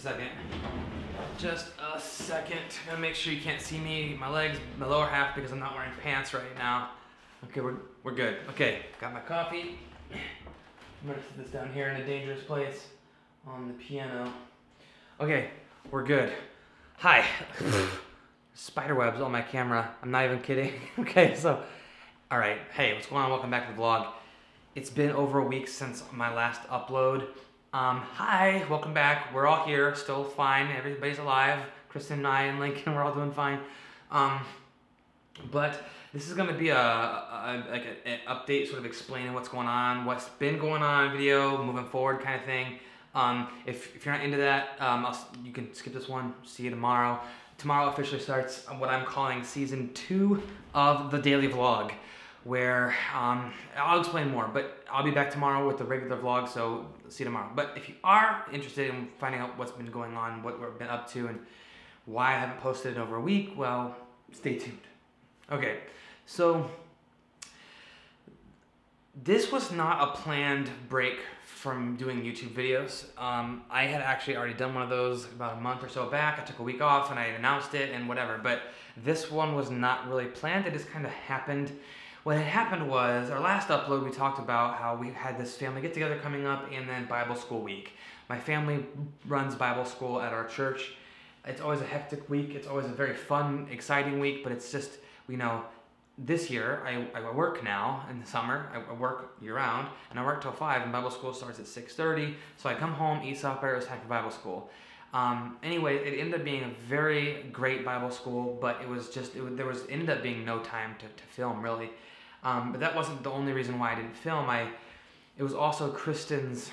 second. Just a second. Gotta make sure you can't see me, my legs, my lower half, because I'm not wearing pants right now. Okay, we're good. Okay, got my coffee. I'm gonna sit this down here in a dangerous place on the piano. Okay, we're good. Hi. Spider webs on my camera. I'm not even kidding. Okay, so, all right. Hey, what's going on? Welcome back to the vlog. It's been over a week since my last upload. Hi, welcome back. We're all here, still fine. Everybody's alive. Kristen and I and Lincoln, we're all doing fine. But this is gonna be an update, sort of explaining what's going on, what's been going on video, moving forward kind of thing. If you're not into that, you can skip this one, see you tomorrow. Tomorrow officially starts what I'm calling season 2 of the daily vlog, where I'll explain more, but I'll be back tomorrow with the regular vlog, so see you tomorrow. But if you are interested in finding out what's been going on, what we've been up to, and why I haven't posted in over a week, well, stay tuned. Okay, so this was not a planned break from doing YouTube videos. I had actually already done one of those about a month or so back. I took a week off and I announced it and whatever, but this one was not really planned. It just kind of happened. What had happened was, our last upload we talked about how we had this family get together coming up and then Bible school week. My family runs Bible school at our church. It's always a hectic week. It's always a very fun, exciting week, but it's just, you know, this year, I work now in the summer. I work year-round, and I work till 5, and Bible school starts at 6:30. So I come home, eat supper, it was time for Bible school. Anyway, it ended up being a very great Bible school, but it was just, ended up being no time to film, really. But that wasn't the only reason why I didn't film. It was also Kristen's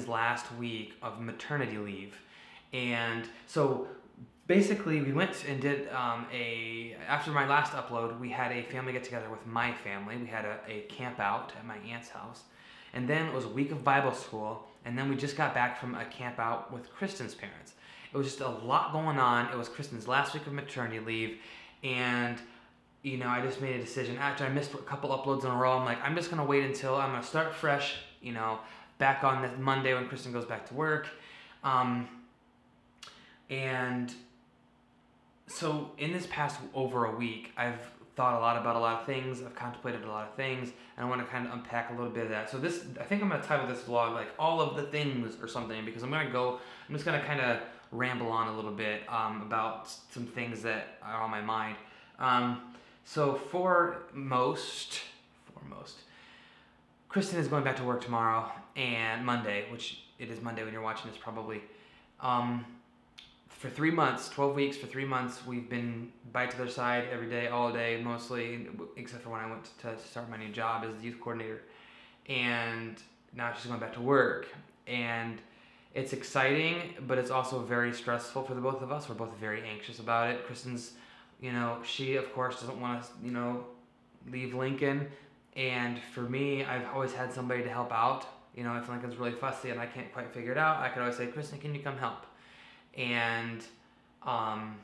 last week of maternity leave. And so basically, we went and did after my last upload, we had a family get together with my family. We had a camp out at my aunt's house. And then it was a week of Bible school. And then we just got back from a camp out with Kristen's parents. It was just a lot going on. It was Kristen's last week of maternity leave. And, you know, I just made a decision. After I missed a couple uploads in a row, I'm like, I'm just going to wait until I'm going to start fresh, you know, back on that Monday when Kristen goes back to work. And so in this past over a week, I've thought a lot about a lot of things. I've contemplated a lot of things, and I want to kind of unpack a little bit of that. So this, I think I'm going to title this vlog like all of the things or something, because I'm just going to kind of ramble on a little bit about some things that are on my mind. So foremost, Kristen is going back to work tomorrow and Monday, which it is Monday when you're watching this probably. For 3 months, 12 weeks, for 3 months, we've been by to their side every day, all day, mostly, except for when I went to start my new job as the youth coordinator. And now she's going back to work. And it's exciting, but it's also very stressful for the both of us. We're both very anxious about it. Kristen's, you know, she, of course, doesn't want to, you know, leave Lincoln. And for me, I've always had somebody to help out. You know, if Lincoln's really fussy and I can't quite figure it out, I could always say, Kristen, can you come help? And I'm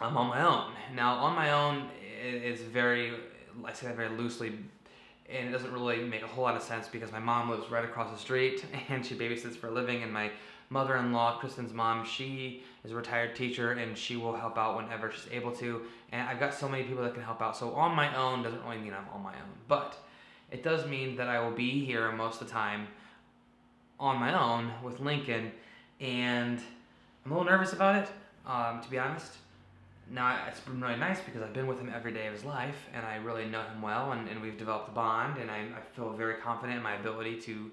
on my own. Now, on my own is very, I say that very loosely, and it doesn't really make a whole lot of sense because my mom lives right across the street and she babysits for a living, and my mother-in-law, Kristen's mom, she is a retired teacher and she will help out whenever she's able to, and I've got so many people that can help out. So on my own doesn't really mean I'm on my own, but it does mean that I will be here most of the time on my own with Lincoln, and I'm a little nervous about it, to be honest. Now, it's been really nice because I've been with him every day of his life, and I really know him well, and we've developed a bond, and I feel very confident in my ability to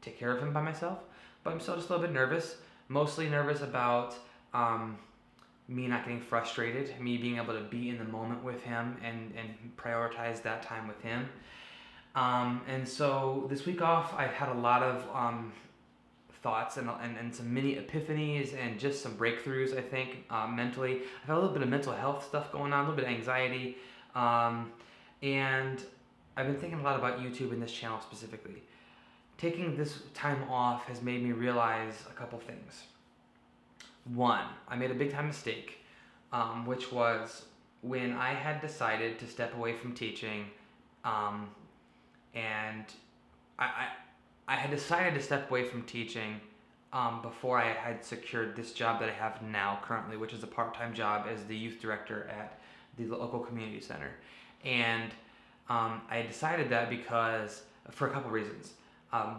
take care of him by myself. But I'm still just a little bit nervous, mostly nervous about me not getting frustrated, me being able to be in the moment with him and prioritize that time with him. And so this week off, I've had a lot of thoughts and some mini epiphanies and just some breakthroughs, I think, mentally. I've had a little bit of mental health stuff going on, a little bit of anxiety, and I've been thinking a lot about YouTube and this channel specifically. Taking this time off has made me realize a couple things. One, I made a big time mistake, which was when I had decided to step away from teaching, and I had decided to step away from teaching before I had secured this job that I have now currently, which is a part-time job as the youth director at the local community center. And I decided that because, for a couple reasons.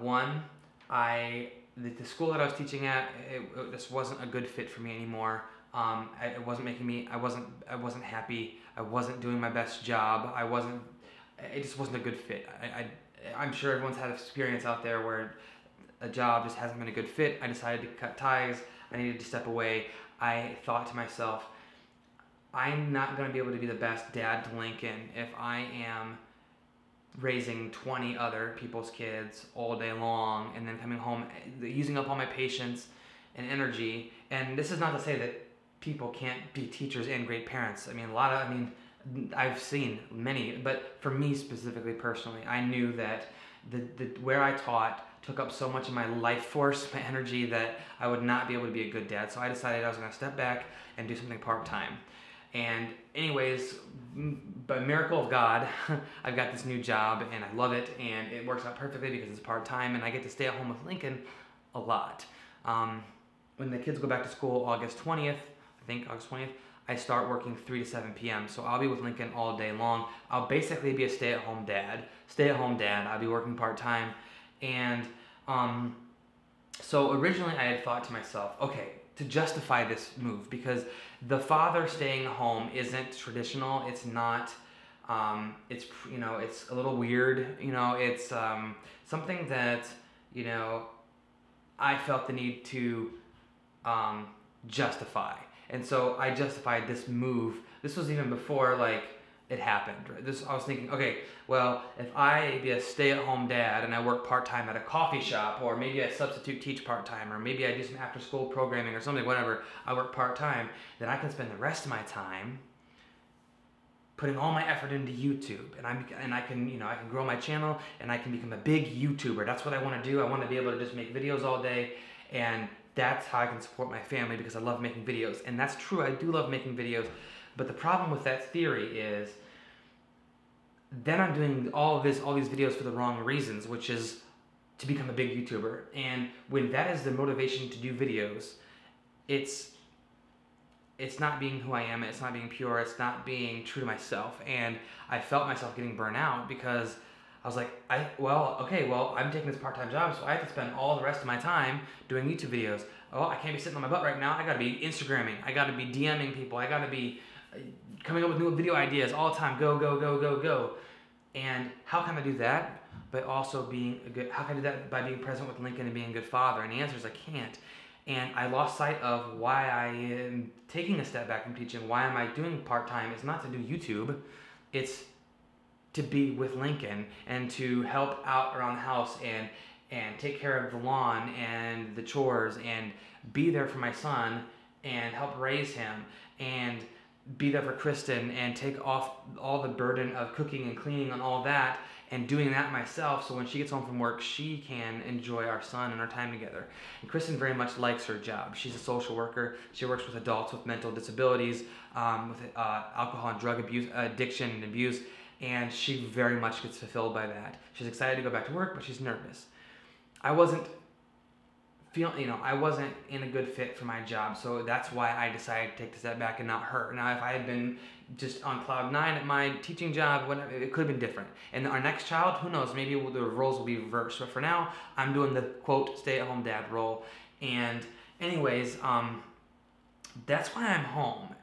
One, the school that I was teaching at, this wasn't a good fit for me anymore. It wasn't making me, I wasn't happy. I wasn't doing my best job. It just wasn't a good fit. I'm sure everyone's had experience out there where a job just hasn't been a good fit. I decided to cut ties. I needed to step away. I thought to myself, I'm not going to be able to be the best dad to Lincoln if I am raising 20 other people's kids all day long and then coming home, using up all my patience and energy. And this is not to say that people can't be teachers and great parents. I mean, I've seen many, but for me specifically, personally, I knew that where I taught took up so much of my life force, my energy, that I would not be able to be a good dad. So I decided I was going to step back and do something part-time. And anyways, by miracle of God, I've got this new job and I love it, and it works out perfectly because it's part-time and I get to stay at home with Lincoln a lot. When the kids go back to school August 20th, I start working 3 to 7 p.m. So I'll be with Lincoln all day long. I'll basically be a stay-at-home dad. I'll be working part-time. And so originally I had thought to myself, okay, to justify this move, because the father staying home isn't traditional. It's not, it's a little weird. It's something that, I felt the need to justify. And so I justified this move. This was even before it happened. I was thinking, okay, well, if I be a stay-at-home dad and I work part-time at a coffee shop, or maybe I substitute teach part-time, or maybe I do some after-school programming or something, whatever, I work part-time, then I can spend the rest of my time putting all my effort into YouTube, and I can grow my channel, and I can become a big YouTuber. That's what I want to do. I want to be able to just make videos all day, and that's how I can support my family, because I love making videos. And that's true, I do love making videos. But the problem with that theory is then I'm doing all these videos for the wrong reasons, which is to become a big YouTuber. And when that is the motivation to do videos, it's not being who I am, it's not being pure, it's not being true to myself. And I felt myself getting burnt out because I was like, I'm taking this part-time job, so I have to spend all the rest of my time doing YouTube videos. Oh, I can't be sitting on my butt right now. I gotta be Instagramming. I gotta be DMing people. I gotta be coming up with new video ideas all the time. Go, go, go, go, go. And how can I do that? By also how can I do that by being present with Lincoln and being a good father? And the answer is I can't. And I lost sight of why I am taking a step back from teaching. Why am I doing part-time? It's not to do YouTube. It's to be with Lincoln and to help out around the house and take care of the lawn and the chores and be there for my son and help raise him and be there for Kristen and take off all the burden of cooking and cleaning and all that, and doing that myself, so when she gets home from work, she can enjoy our son and our time together. And Kristen very much likes her job. She's a social worker. She works with adults with mental disabilities, with alcohol and drug abuse, addiction and abuse, and she very much gets fulfilled by that. She's excited to go back to work, but she's nervous. I wasn't in a good fit for my job, so that's why I decided to take the step back and not her. Now, if I had been just on cloud 9 at my teaching job, whatever, it could have been different. And our next child, who knows, maybe the roles will be reversed. But for now, I'm doing the, quote, stay-at-home dad role. And anyways, that's why I'm home.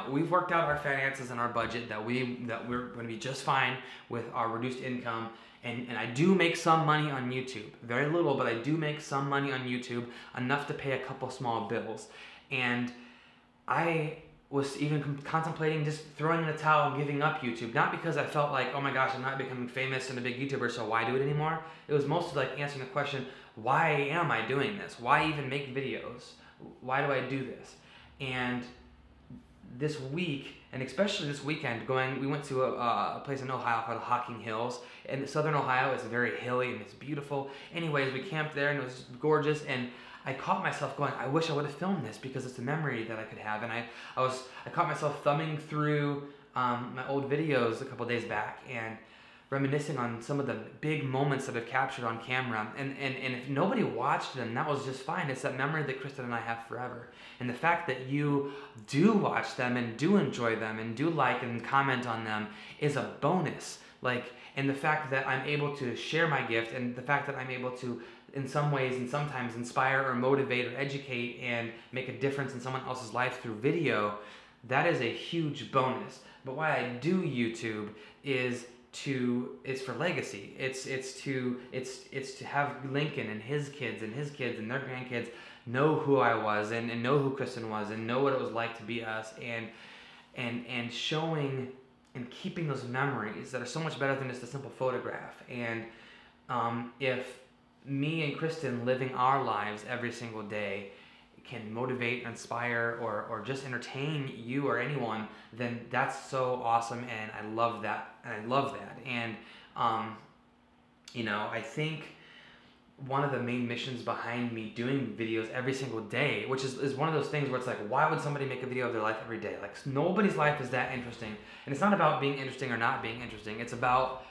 We've worked out our finances and our budget that we're going to be just fine with our reduced income. And I do make some money on YouTube. Very little, but I do make some money on YouTube, enough to pay a couple small bills. And I was even contemplating just throwing in the towel and giving up YouTube. Not because I felt like, oh my gosh, I'm not becoming famous and a big YouTuber, so why do it anymore? It was mostly like answering the question, why am I doing this? Why even make videos? Why do I do this? And this week, and especially this weekend, we went to a place in Ohio called Hocking Hills. And southern Ohio is very hilly and it's beautiful. Anyways, we camped there and it was gorgeous, and I caught myself going, I wish I would have filmed this because it's a memory that I could have. And I caught myself thumbing through my old videos a couple days back, and reminiscing on some of the big moments that I've captured on camera. And if nobody watched them, that was just fine. It's that memory that Kristen and I have forever. And the fact that you do watch them and do enjoy them and do like and comment on them is a bonus. Like, and the fact that I'm able to share my gift, and the fact that I'm able to, in some ways and sometimes, inspire or motivate or educate and make a difference in someone else's life through video, that is a huge bonus. But why I do YouTube is for legacy. It's to have Lincoln and his kids and their grandkids know who I was and know who Kristen was and know what it was like to be us, and showing and keeping those memories that are so much better than just a simple photograph. And if me and Kristen living our lives every single day can motivate, inspire, or just entertain you or anyone, then that's so awesome, and I love that. And you know, I think one of the main missions behind me doing videos every single day, which is one of those things where it's like, why would somebody make a video of their life every day? Like, nobody's life is that interesting. And it's not about being interesting or not being interesting. It's about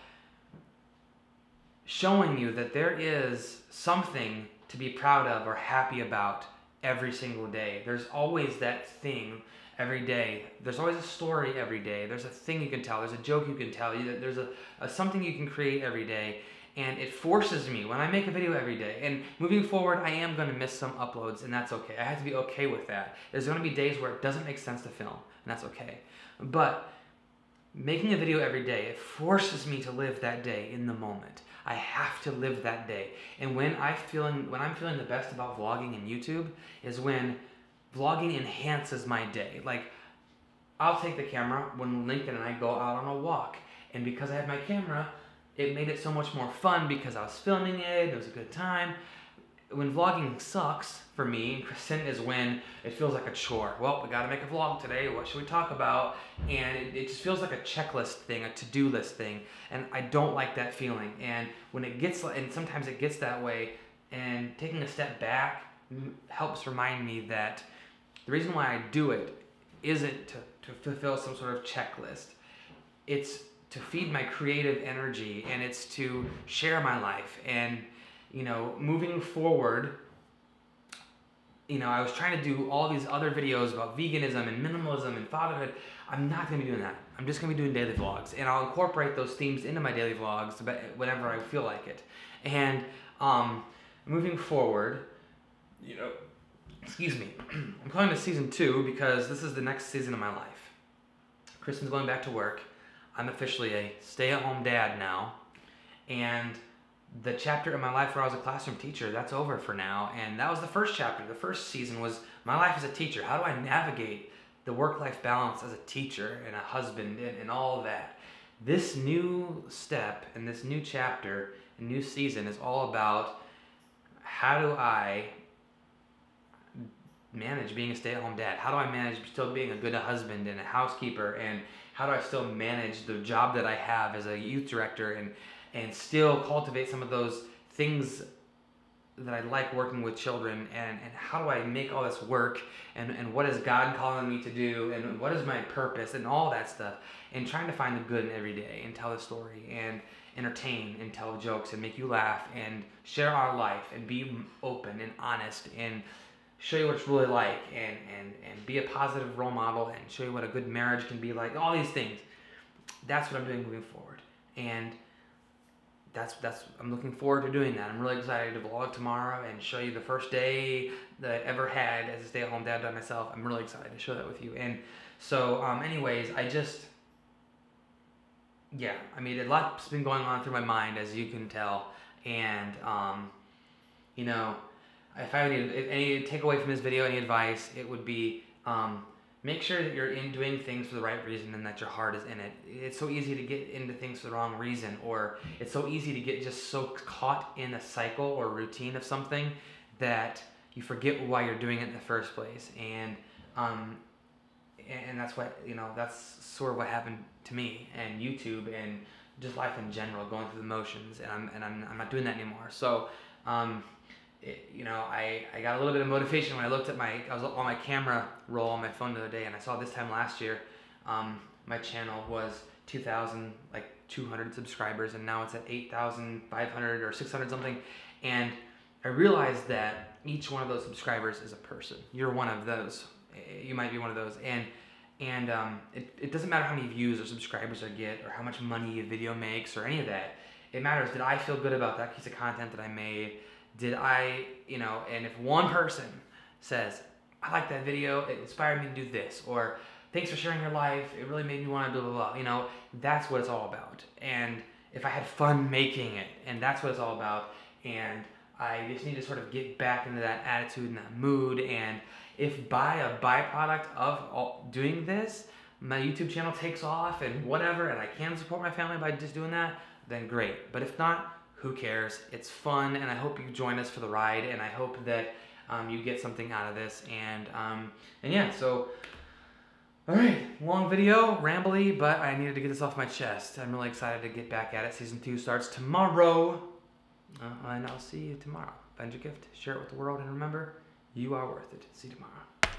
showing you that there is something to be proud of or happy about every single day. There's always that thing every day. There's always a story every day. There's a thing you can tell. There's a joke you can tell. There's a something you can create every day. And it forces me, when I make a video every day, and moving forward, I am going to miss some uploads, and that's okay. I have to be okay with that. There's going to be days where it doesn't make sense to film, and that's okay. But making a video every day, it forces me to live that day in the moment. I have to live that day. And when I'm feeling the best about vlogging and YouTube is when vlogging enhances my day. Like, I'll take the camera when Lincoln and I go out on a walk, and because I have my camera, it made it so much more fun because I was filming it was a good time. When vlogging sucks for me and Kristen is when it feels like a chore. Well, we gotta make a vlog today, what should we talk about? And it just feels like a checklist thing, a to-do list thing, and I don't like that feeling. And when it gets, and sometimes it gets that way, and taking a step back helps remind me that the reason why I do it isn't to fulfill some sort of checklist. It's to feed my creative energy, and it's to share my life. And, you know, moving forward, you know, I was trying to do all these other videos about veganism and minimalism and fatherhood. I'm not going to be doing that. I'm just going to be doing daily vlogs, and I'll incorporate those themes into my daily vlogs whenever I feel like it. And moving forward, you know, excuse me, I'm calling this season 2 because this is the next season of my life. Kristen's going back to work. I'm officially a stay-at-home dad now, and the chapter of my life where I was a classroom teacher, that's over for now. And that was the first chapter. The first season was my life as a teacher. How do I navigate the work-life balance as a teacher and a husband and all of that? This new step and this new chapter and new season is all about how do I manage being a stay-at-home dad? How do I manage still being a good husband and a housekeeper? And how do I still manage the job that I have as a youth director and still cultivate some of those things that I like working with children? And how do I make all this work? And what is God calling me to do? And what is my purpose? And all that stuff. And trying to find the good in every day and tell a story and entertain and tell jokes and make you laugh and share our life and be open and honest and show you what it's really like, and be a positive role model and show you what a good marriage can be like, all these things. That's what I'm doing moving forward. And I'm looking forward to doing that. I'm really excited to vlog tomorrow and show you the first day that I ever had as a stay-at-home dad by myself. I'm really excited to share that with you. And so anyways, I mean, a lot's been going on through my mind, as you can tell. And you know, if I need any takeaway from this video, any advice, it would be make sure that you're doing things for the right reason and that your heart is in it. It's so easy to get into things for the wrong reason, or it's so easy to get just so caught in a cycle or routine of something that you forget why you're doing it in the first place. And that's what, you know, that's sort of what happened to me and YouTube and just life in general, going through the motions. And I'm not doing that anymore. So you know, I got a little bit of motivation when I looked at I was on my camera roll on my phone the other day, and I saw this time last year, my channel was 2,000, like 200 subscribers, and now it's at 8,500 or 600 something. And I realized that each one of those subscribers is a person. You're one of those. You might be one of those. And it doesn't matter how many views or subscribers I get or how much money a video makes or any of that. It matters, did I feel good about that piece of content that I made? Did I, and if one person says, I like that video, it inspired me to do this, or thanks for sharing your life, it really made me want to blah, blah, blah, that's what it's all about. And if I had fun making it, and that's what it's all about, and I just need to sort of get back into that attitude and that mood, and if by a byproduct of doing this, my YouTube channel takes off and whatever, and I can support my family by just doing that, then great. But if not, who cares? It's fun, and I hope you join us for the ride, and I hope that you get something out of this. And yeah, so, all right, long video, rambly, but I needed to get this off my chest. I'm really excited to get back at it. Season 2 starts tomorrow, and I'll see you tomorrow. Find your gift, share it with the world, and remember, you are worth it. See you tomorrow.